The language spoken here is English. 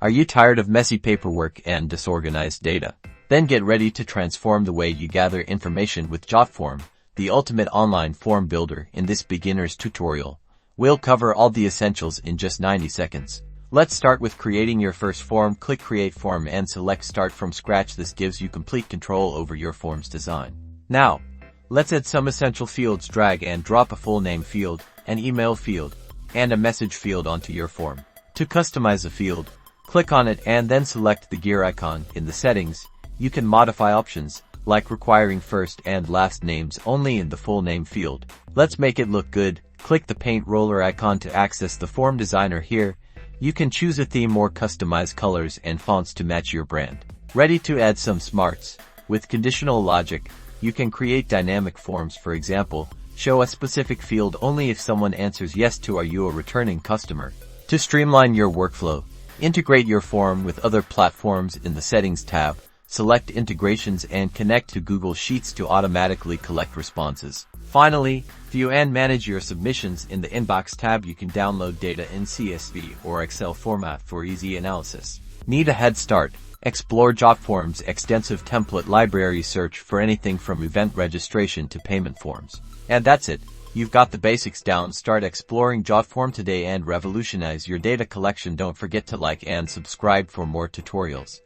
Are you tired of messy paperwork and disorganized data? Then get ready to transform the way you gather information with Jotform, the ultimate online form builder. In this beginner's tutorial, we'll cover all the essentials in just 90 seconds. Let's start with creating your first form. Click Create Form and select Start from Scratch. This gives you complete control over your form's design. Now, let's add some essential fields. Drag and drop a full name field, an email field, and a message field onto your form. To customize a field, click on it and then select the gear icon. In the settings, you can modify options, like requiring first and last names only in the full name field. Let's make it look good. Click the paint roller icon to access the form designer. Here, you can choose a theme or customize colors and fonts to match your brand. Ready to add some smarts? With Conditional Logic, you can create dynamic forms. For example, show a specific field only if someone answers yes to "Are you a returning customer?" To streamline your workflow, integrate your form with other platforms. In the Settings tab, select Integrations and connect to Google Sheets to automatically collect responses. Finally, view and manage your submissions. In the Inbox tab, you can download data in CSV or Excel format for easy analysis. Need a head start? Explore Jotform's extensive template library. Search for anything from event registration to payment forms. And that's it. You've got the basics down. Start exploring Jotform today and revolutionize your data collection. Don't forget to like and subscribe for more tutorials.